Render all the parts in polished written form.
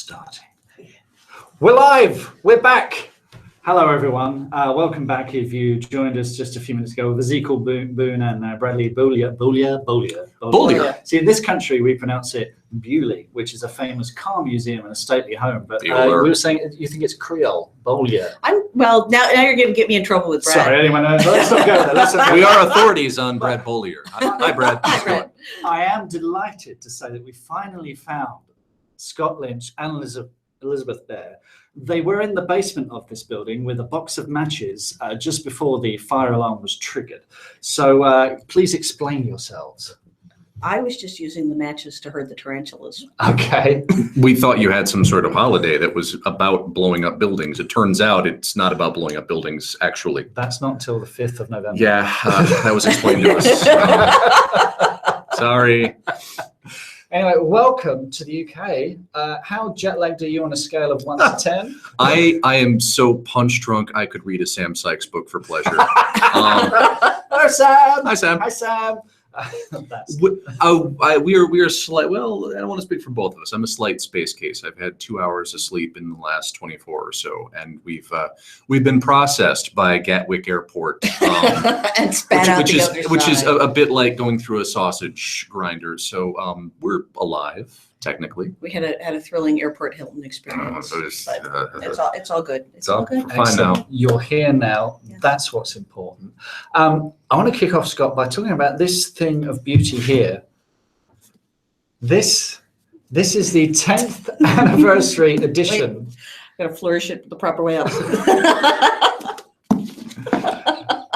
Starting. We're live. We're back. Hello, everyone. Welcome back. If you joined us just a few minutes ago with Ezekiel Boone and Bradley Beaulieu. See, in this country, we pronounce it Beaulieu, which is a famous car museum and a stately home. But we were saying you think it's Creole, Beaulieu. Now you're going to get me in trouble with Brad. Sorry, anyway, let's not go there. We are authorities on Brad Beaulieu. Hi, Brad. Hi, Brad. I am delighted to say that we finally found Scott Lynch and Elizabeth Bear. They were in the basement of this building with a box of matches just before the fire alarm was triggered. So please explain yourselves. I was just using the matches to herd the tarantulas. Okay. We thought you had some sort of holiday that was about blowing up buildings. It turns out it's not about blowing up buildings, actually. That's not until the 5th of November. Yeah, that was explained to us. Sorry. Anyway, welcome to the UK. How jet lagged are you on a scale of 1 to 10? I am so punch drunk I could read a Sam Sykes book for pleasure. Hello, Sam. Hi, Sam. Hi, Sam. We are slight. Well, I don't want to speak for both of us. I'm a slight space case. I've had 2 hours of sleep in the last 24 or so, and we've been processed by Gatwick Airport, and spat out the other which is side. a bit like going through a sausage grinder. So we're alive technically. We had a thrilling airport Hilton experience. It's all good. It's all good. Fine now. You're here now. Yeah. That's what's important. I want to kick off, Scott, by talking about this thing of beauty here. This is the 10th anniversary edition. Got to flourish it the proper way up.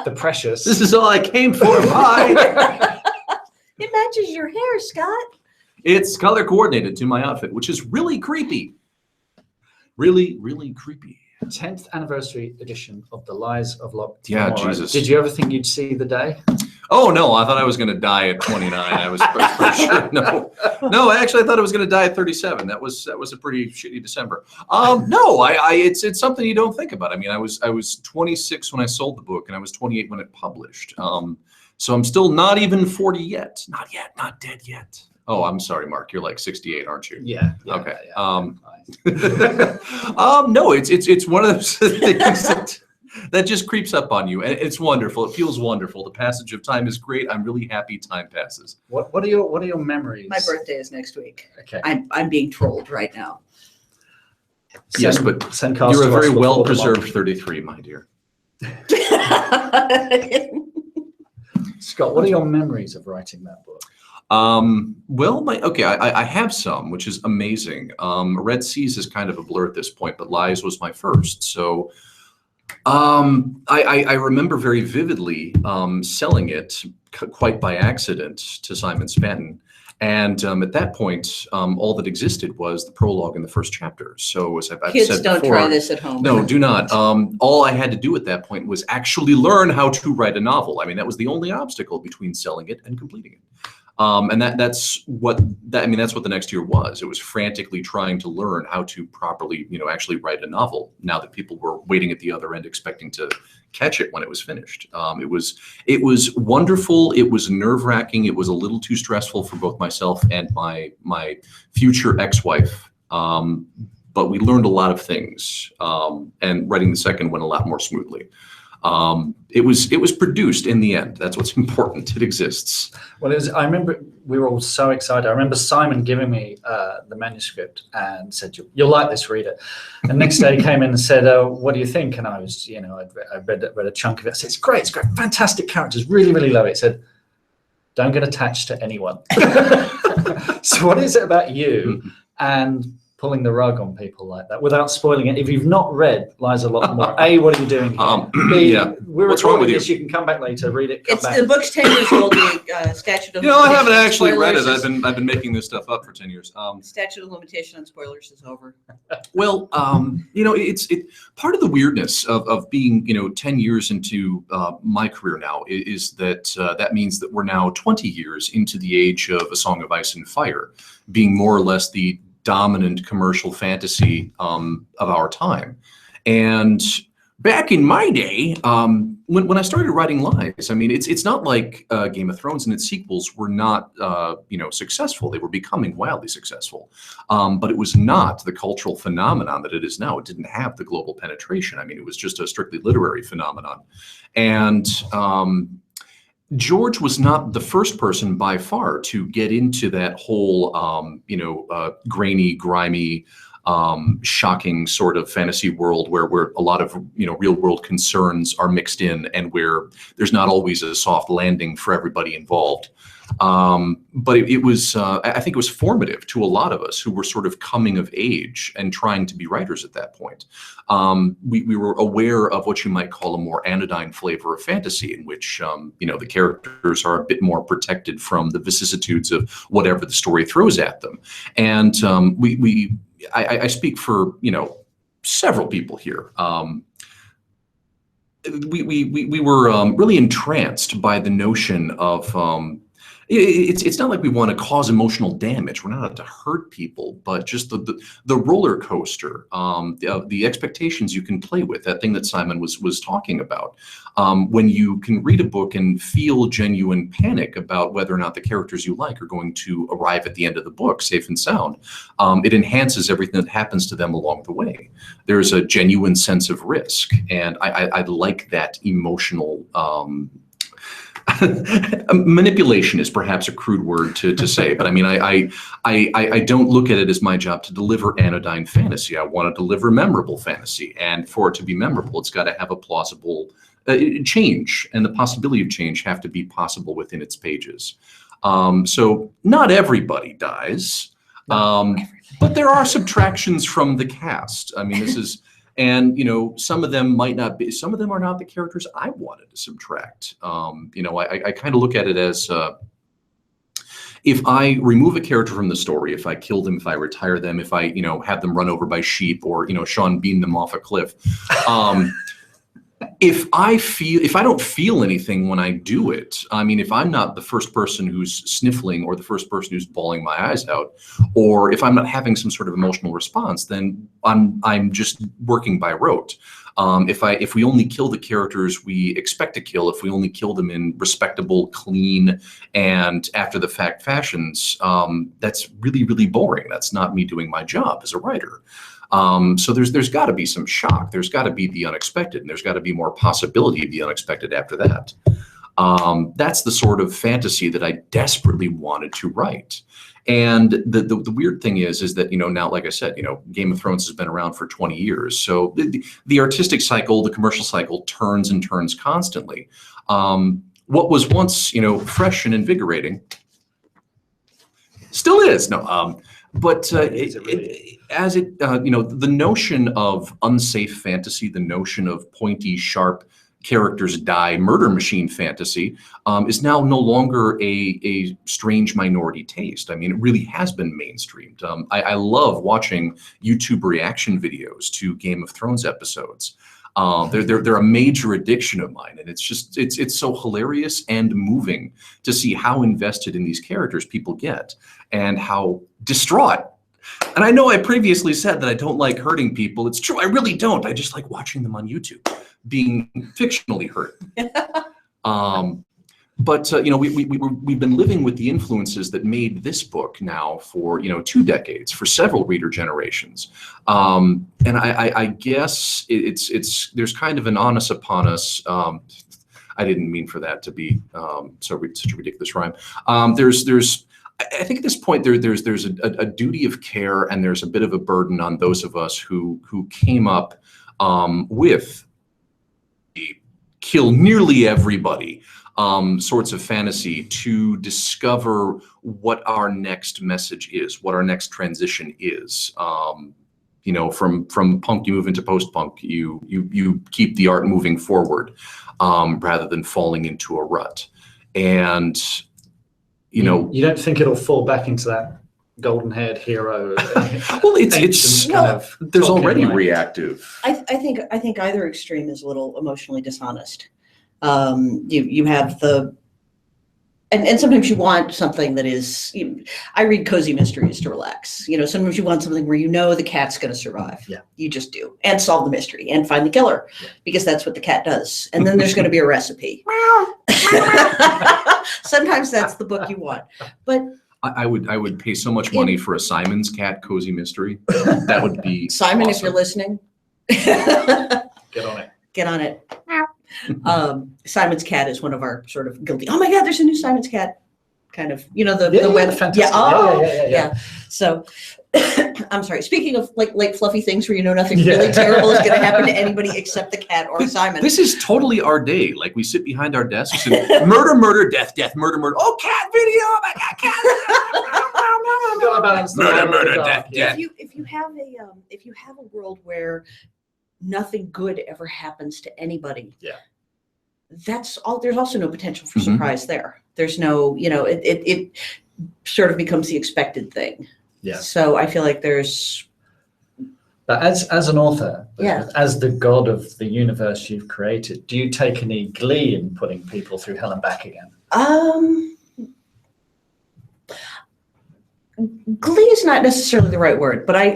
The precious. This is all I came for. Bye. It matches your hair, Scott. It's color coordinated to my outfit, which is really creepy. Really, really creepy. 10th anniversary edition of The Lies of Locke. Yeah, Lamora. Jesus. Did you ever think you'd see the day? Oh, no, I thought I was going to die at 29. I was for sure. No, actually, I thought I was going to die at 37. That was a pretty shitty December. No, it's something you don't think about. I mean, I was 26 when I sold the book, and I was 28 when it published. So I'm still not even 40 yet. Not yet. Not dead yet. Oh, I'm sorry, Mark. You're like 68, aren't you? Yeah. Okay. Yeah. No, it's one of those things that just creeps up on you, and it's wonderful. It feels wonderful. The passage of time is great. I'm really happy time passes. What are your memories? My birthday is next week. Okay. I'm being trolled right now. Yes, but you're a very well-preserved 33, my dear. Scott, what are your memories of writing that book? Well, I have some, which is amazing. Red Seas is kind of a blur at this point, but Lies was my first. So I remember very vividly selling it quite by accident to Simon Spanton. And at that point, all that existed was the prologue in the first chapter. So as I've Kids said don't before, try this at home. No, do not. All I had to do at that point was actually learn how to write a novel. I mean, that was the only obstacle between selling it and completing it. And that's what the next year was. It was frantically trying to learn how to properly, actually write a novel. Now that people were waiting at the other end, expecting to catch it when it was finished. It was wonderful. It was nerve-wracking. It was a little too stressful for both myself and my future ex-wife. But we learned a lot of things. And writing the second went a lot more smoothly. It was produced in the end. That's what's important. It exists. Well, I remember we were all so excited. I remember Simon giving me the manuscript and said, "You'll like this, read it." And next day he came in and said, "What do you think?" And I was, I read a chunk of it. I said, "It's great, fantastic characters, really, really love it." He said, "Don't get attached to anyone." So what is it about you and pulling the rug on people like that without spoiling it? If you've not read Lies of Locke Lamora, A, what are you doing here? B, yeah. We're What's wrong with recording this. You can come back later, read it, come back. The book's 10 years old. The statute of I haven't actually read it. spoilers I've been making this stuff up for 10 years. Statute of limitation on spoilers is over. Well, it's part of the weirdness of being 10 years into my career now is that that means that we're now 20 years into the age of A Song of Ice and Fire, being more or less the dominant commercial fantasy of our time. And Back in my day, when I started writing lies, I mean, it's not like Game of Thrones and its sequels were not, successful. They were becoming wildly successful, but it was not the cultural phenomenon that it is now. It didn't have the global penetration. I mean, it was just a strictly literary phenomenon, and George was not the first person by far to get into that whole, grainy, grimy, shocking sort of fantasy world where a lot of real world concerns are mixed in, and where there's not always a soft landing for everybody involved. But it was, I think it was formative to a lot of us who were sort of coming of age and trying to be writers at that point. We were aware of what you might call a more anodyne flavor of fantasy, in which the characters are a bit more protected from the vicissitudes of whatever the story throws at them, and I speak for several people here. We were really entranced by the notion of it's not like we want to cause emotional damage. We're not out to hurt people, but just the roller coaster, the expectations you can play with, that thing that Simon was talking about. When you can read a book and feel genuine panic about whether or not the characters you like are going to arrive at the end of the book safe and sound, it enhances everything that happens to them along the way. There's a genuine sense of risk, and I like that emotional. Manipulation is perhaps a crude word to say, but I mean, I don't look at it as my job to deliver anodyne fantasy. I want to deliver memorable fantasy, and for it to be memorable, it's got to have a plausible change, and the possibility of change have to be possible within its pages. So not everybody dies, but there are subtractions from the cast. I mean, this is. And some of them might not be. Some of them are not the characters I wanted to subtract. I kind of look at it as if I remove a character from the story, if I kill them, if I retire them, if I have them run over by sheep, or Sean Bean them off a cliff. If I don't feel anything when I do it, I mean, if I'm not the first person who's sniffling or the first person who's bawling my eyes out, or if I'm not having some sort of emotional response, then I'm just working by rote. If we only kill the characters we expect to kill, if we only kill them in respectable, clean, and after the fact fashions, that's really, really boring. That's not me doing my job as a writer. So there's got to be some shock. There's got to be the unexpected, and there's got to be more possibility of the unexpected after that. That's the sort of fantasy that I desperately wanted to write. And the weird thing is that, now, like I said, Game of Thrones has been around for 20 years. So the artistic cycle, the commercial cycle turns and turns constantly. What was once, fresh and invigorating still is. But the notion of unsafe fantasy, the notion of pointy, sharp characters die, murder machine fantasy is now no longer a strange minority taste. I mean, it really has been mainstreamed. I love watching YouTube reaction videos to Game of Thrones episodes. They're a major addiction of mine, and it's so hilarious and moving to see how invested in these characters people get, and how distraught. And I know I previously said that I don't like hurting people. It's true, I really don't. I just like watching them on YouTube being fictionally hurt. But we've been living with the influences that made this book now for 2 decades, for several reader generations, and I guess there's kind of an onus upon us. I didn't mean for that to be such a ridiculous rhyme. I think at this point there's a duty of care, and there's a bit of a burden on those of us who came up with kill nearly everybody sorts of fantasy, to discover what our next message is, what our next transition is. From punk you move into post-punk, you keep the art moving forward rather than falling into a rut. And you don't think it'll fall back into that golden-haired hero? Well, it's kind of there's already reactive. I think either extreme is a little emotionally dishonest. You have the and sometimes you want something that is, I read cozy mysteries to relax. Sometimes you want something where the cat's going to survive. Yeah. You just do. And solve the mystery and find the killer, because that's what the cat does. And then there's going to be a recipe. Sometimes that's the book you want. But I would pay so much money for a Simon's Cat cozy mystery. That would be Simon, awesome. if you're listening, Get on it. get on it. Simon's Cat is one of our sort of guilty. Oh my God, there's a new Simon's Cat kind of, the web. Fantastic. Yeah. So I'm sorry. Speaking of like light, fluffy things where nothing really terrible is going to happen to anybody except the cat or Simon. This is totally our day. Like we sit behind our desks and murder, murder, death, death, murder, murder. Oh, cat video! Oh my God, cat! Murder, murder, death, death. If you have a world where nothing good ever happens to anybody, that's all. There's also no potential for surprise there. There's no, it sort of becomes the expected thing. Yeah. So I feel like there's. But as an author, as the god of the universe you've created, do you take any glee in putting people through hell and back again? Glee is not necessarily the right word, but I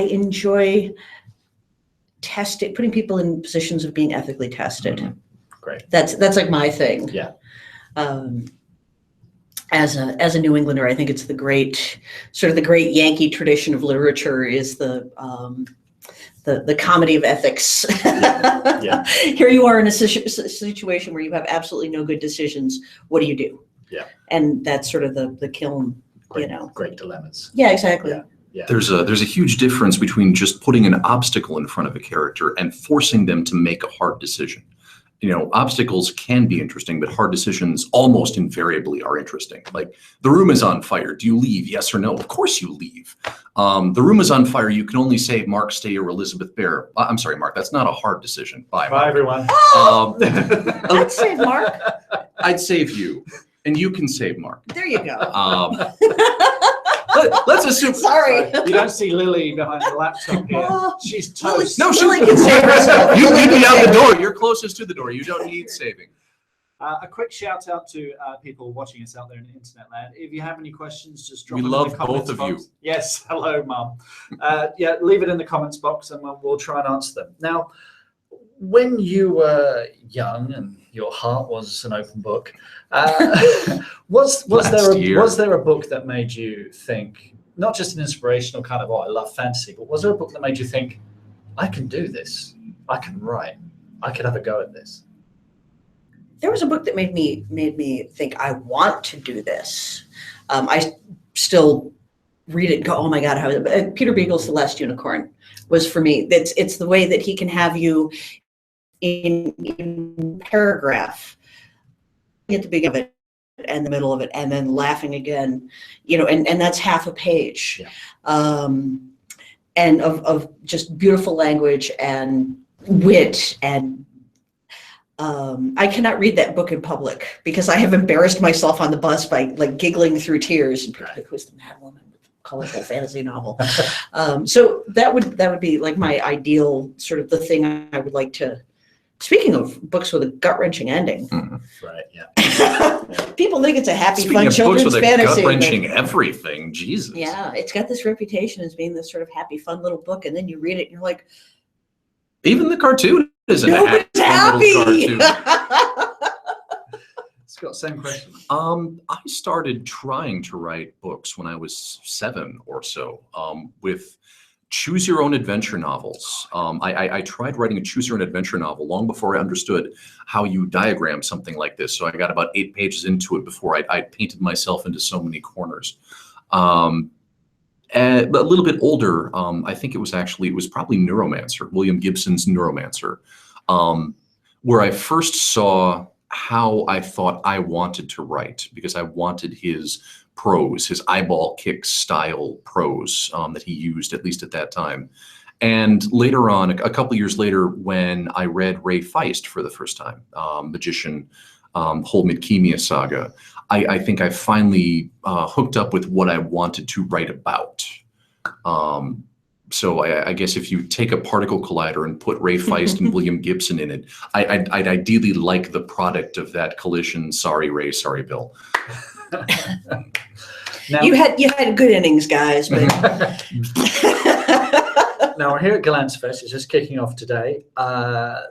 enjoy putting people in positions of being ethically tested. Great. That's like my thing. Yeah. As a New Englander, I think it's the great Yankee tradition of literature is the comedy of ethics. Here you are in a situation where you have absolutely no good decisions. What do you do? Yeah. And that's sort of the kiln. Great dilemmas. Yeah, exactly. Yeah. There's a huge difference between just putting an obstacle in front of a character and forcing them to make a hard decision. Obstacles can be interesting, but hard decisions almost invariably are interesting. Like, the room is on fire. Do you leave? Yes or no? Of course you leave. The room is on fire. You can only save Mark, Stay, or Elizabeth Bear. I'm sorry, Mark. That's not a hard decision. Bye, everyone. I'd save Mark. I'd save you, and you can save Mark. There you go. Let's assume. Sorry. You don't see Lily behind the laptop here. She's toast. No, Lily can save herself. You leave me out the door. You're closest to the door. You don't need saving. A quick shout out to people watching us out there in the internet land. If you have any questions, just drop We them love in the comments both of box. you. Yes, hello, Mum. Leave it in the comments box and we'll try and answer them. Now, when you were young and your heart was an open book, was there a book that made you think, not just an inspirational kind of, I love fantasy, but was there a book that made you think, I can do this, I can write, I could have a go at this? There was a book that made me think I want to do this. I still read it and go, oh my God, how is it? Peter Beagle's The Last Unicorn was for me. It's the way that he can have you in paragraph at the beginning of it and the middle of it, and then laughing again, and that's half a page. And of just beautiful language and wit, and I cannot read that book in public because I have embarrassed myself on the bus by like giggling through tears. And people are like, who's the mad woman with the colorful fantasy novel? So that would be like my ideal sort of the thing I would like to. Speaking of books with a gut-wrenching ending, right? Yeah. People think it's a happy, Speaking fun of children's books with fantasy. a gut-wrenching everything, Jesus. Yeah, it's got this reputation as being this sort of happy, fun little book, and then you read it and you're like, even the cartoon isn't nobody's happy. Little cartoon. Scott, same question. I started trying to write books when I was 7 or so, with choose your own adventure novels. I tried writing a choose your own adventure novel long before I understood how you diagram something like this. So I got about 8 pages into it before I painted myself into so many corners. And a little bit older, I think it was probably Neuromancer, William Gibson's Neuromancer, where I first saw how I thought I wanted to write, because I wanted his prose, his eyeball kick style prose that he used, at least at that time. And later on, a couple of years later, when I read Ray Feist for the first time, Magician, whole Midkemia saga, I think I finally hooked up with what I wanted to write about. So I guess if you take a particle collider and put Ray Feist and William Gibson in it, I'd ideally like the product of that collision. Sorry, Ray. Sorry, Bill. Now, you had good innings, guys. But now we're here at Galance Fest. It's just kicking off today.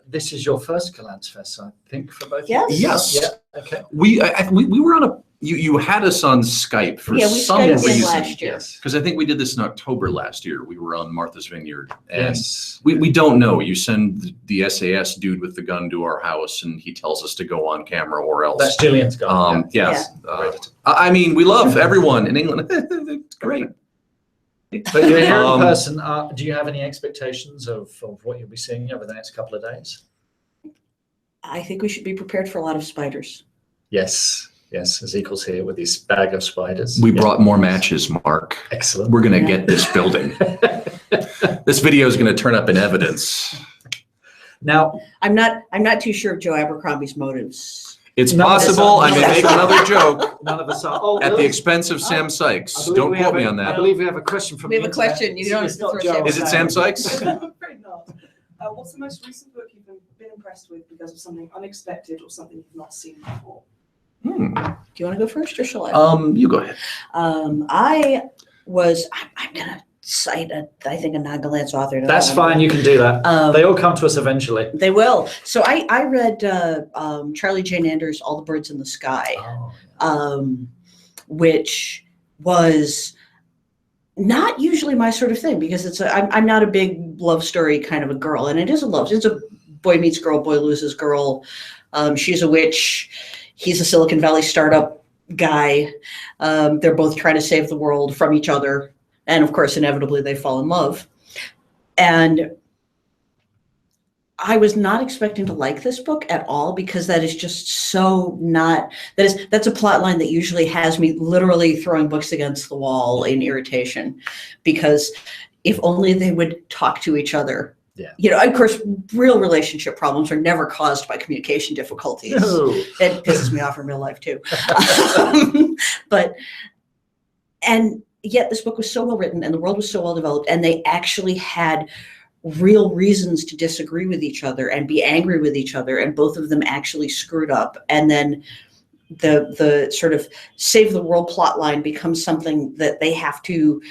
This is your first Galance Fest, I think, for both. Yes. of you. Yes. Yeah. Okay. We were on a. You had us on Skype for some Skyped in reason. last year. Yes. Because I think we did this in October last year. We were on Martha's Vineyard. And Yes. we don't know. You send the SAS dude with the gun to our house, and he tells us to go on camera or else. That's Gillian's guy. Yes. I mean, we love everyone in England. It's great. But you're here in person. Do you have any expectations of what you'll be seeing over the next couple of days? I think we should be prepared for a lot of spiders. Yes. Yes, Ezekiel's here with his bag of spiders. We brought more matches, Mark. Excellent. We're going to get this building. This video is going to turn up in evidence. Now, I'm not too sure of Joe Abercrombie's motives. It's possible. I may make another joke none of us are. at the expense of Sam Sykes. Don't quote me on that. I believe we have a question from We have the a question. internet. You don't It's have to not throw Joe. Is it Sam Sykes? I'm afraid not. What's the most recent book you've been impressed with because of something unexpected or something you've not seen before? Do you want to go first or shall I? You go ahead. I'm gonna cite I think a non-Galance author. That's fine. You can do that. They all come to us eventually. They will. So I read Charlie Jane Anders' All the Birds in the Sky, which was not usually my sort of thing because I'm not a big love story kind of a girl, and it's a boy meets girl, boy loses girl. She's a witch. He's a Silicon Valley startup guy. They're both trying to save the world from each other. And of course, inevitably, they fall in love. And I was not expecting to like this book at all because that is just so not, that's a plot line that usually has me literally throwing books against the wall in irritation because if only they would talk to each other. Yeah. You know, of course, real relationship problems are never caused by communication difficulties. No. That pisses me off in real life too. And yet this book was so well written and the world was so well developed and they actually had real reasons to disagree with each other and be angry with each other. And both of them actually screwed up. And then the sort of save the world plot line becomes something that they have to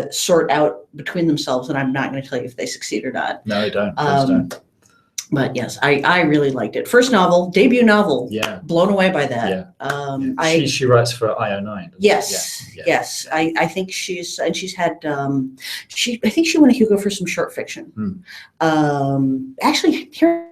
sort out between themselves, and I'm not going to tell you if they succeed or not. No, don't. Please don't. But yes, I really liked it. First novel, debut novel. Yeah. Blown away by that. Yeah. She writes for IO9. Yes. Yeah. Yes. I think she's had I think she won a Hugo for some short fiction. Actually, here